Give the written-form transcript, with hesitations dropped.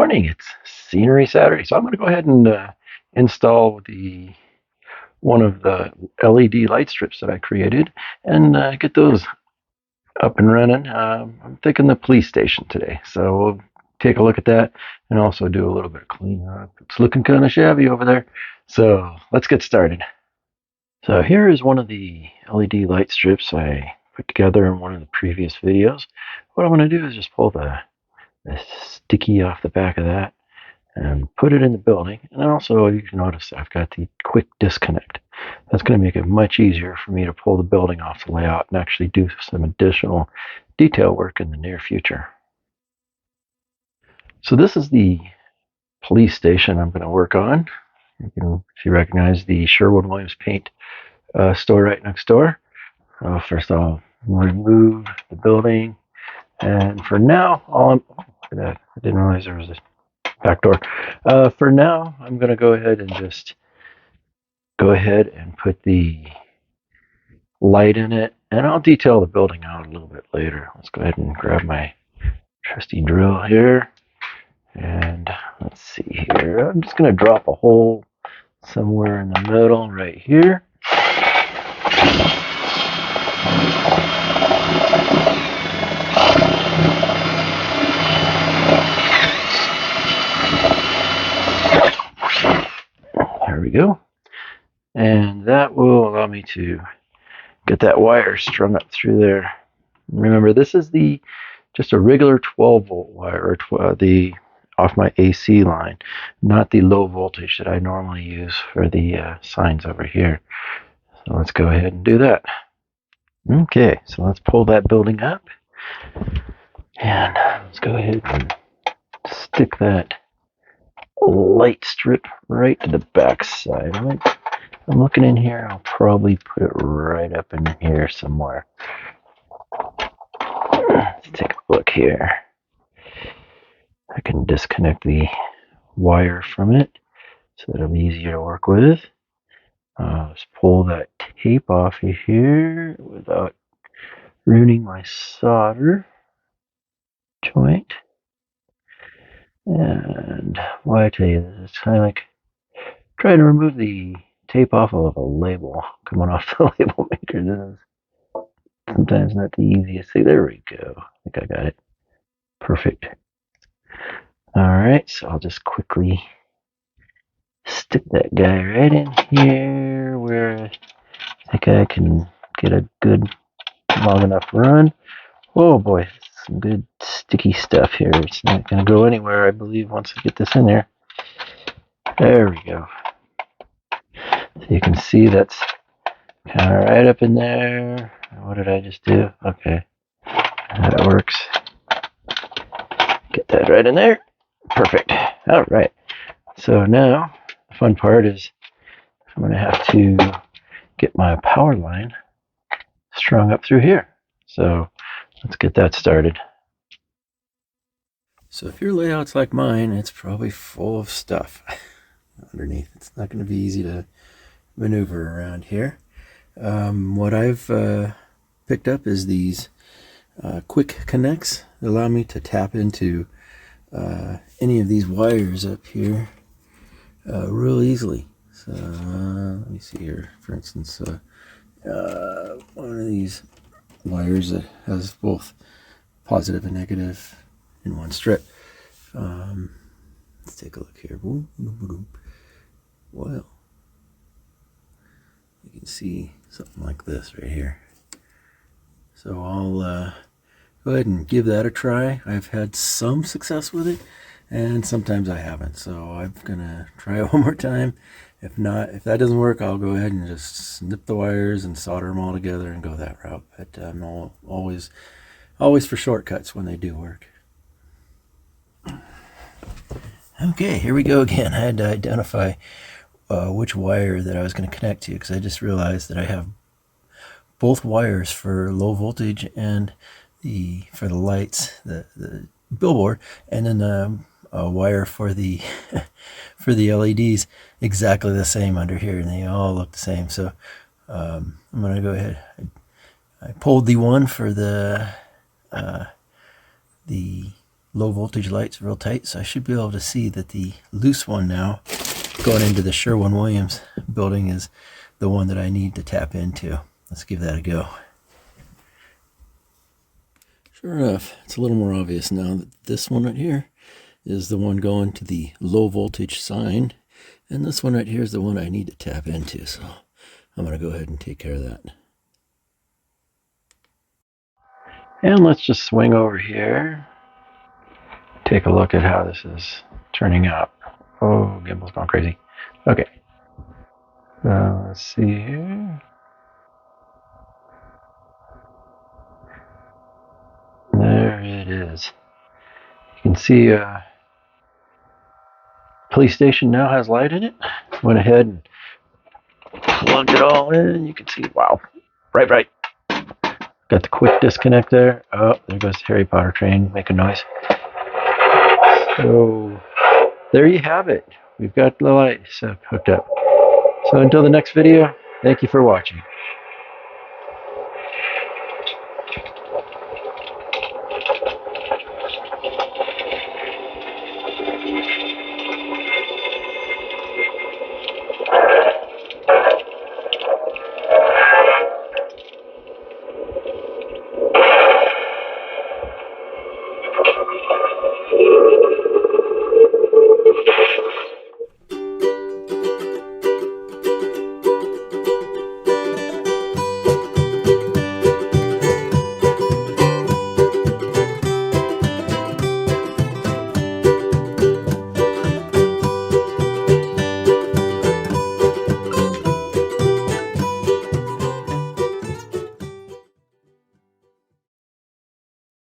morning. It's Scenery Saturday, so I'm going to go ahead and install one of the LED light strips that I created and get those up and running. I'm thinking the police station today, so we'll take a look at that and also do a little bit of cleanup. It's looking kind of shabby over there, so let's get started. So here is one of the LED light strips I put together in one of the previous videos. What I'm going to do is just pull the sticky off the back of that and put it in the building. And then also you can notice I've got the quick disconnect. That's going to make it much easier for me to pull the building off the layout and actually do some additional detail work in the near future. So this is the police station I'm going to work on. If you recognize the Sherwin-Williams paint store right next door. First I'll remove the building, and for now I didn't realize there was a back door. For now I'm going to go ahead and put the light in it, and I'll detail the building out a little bit later. Let's go ahead and grab my trusty drill here, and let's see here. I'm just going to drop a hole somewhere in the middle right here. There we go. And that will allow me to get that wire strung up through there. Remember, this is just a regular 12-volt wire, off my AC line, not the low voltage that I normally use for the signs over here. So let's go ahead and do that. Okay, so let's pull that building up, and let's go ahead and stick that light strip right to the back side of it. I'm looking in here, I'll probably put it right up in here somewhere. Let's take a look here. I can disconnect the wire from it so that it'll be easier to work with. Let's pull that tape off of here without ruining my solder joint. And why I tell you this, it's kind of like trying to remove the tape off of a label coming off the label maker. This is sometimes not the easiest thing. There we go. I think I got it. Perfect. Alright, so I'll just quickly stick that guy right in here where I think I can get a good long enough run. Oh boy, some good sticky stuff here. It's not going to go anywhere, I believe, once I get this in there. There we go. So you can see that's kind of right up in there. What did I just do? Okay, that works. Get that right in there. Perfect. All right. So now the fun part is I'm going to have to get my power line strung up through here. So let's get that started. So if your layout's like mine, it's probably full of stuff underneath. It's not going to be easy to maneuver around here. What I've picked up is these quick connects that allow me to tap into any of these wires up here real easily. So let me see here, for instance, one of these wires that has both positive and negative in one strip. Let's take a look here. Well, you can see something like this right here. So I'll go ahead and give that a try. I've had some success with it, and sometimes I haven't. So I'm gonna try it one more time. If that doesn't work, I'll go ahead and just snip the wires and solder them all together and go that route. But I'm always for shortcuts when they do work. Okay, here we go again. I had to identify which wire that I was going to connect to, because I just realized that I have both wires for low voltage and for the lights, the billboard, and then a wire for the for the LEDs exactly the same under here, and they all look the same. So I'm going to go ahead. I pulled the one for the low voltage lights real tight, so I should be able to see that the loose one now going into the Sherwin-Williams building is the one that I need to tap into. Let's give that a go. Sure enough, it's a little more obvious now that this one right here is the one going to the low voltage sign, and this one right here is the one I need to tap into, so I'm going to go ahead and take care of that. And let's just swing over here, take a look at how this is turning out. Oh, gimbal's gone crazy. Okay, let's see here. There it is. You can see police station now has light in it. Went ahead and plugged it all in. You can see, wow, bright. Got the quick disconnect there. Oh, there goes the Harry Potter train making noise. So there you have it. We've got the lights hooked up. So until the next video, thank you for watching.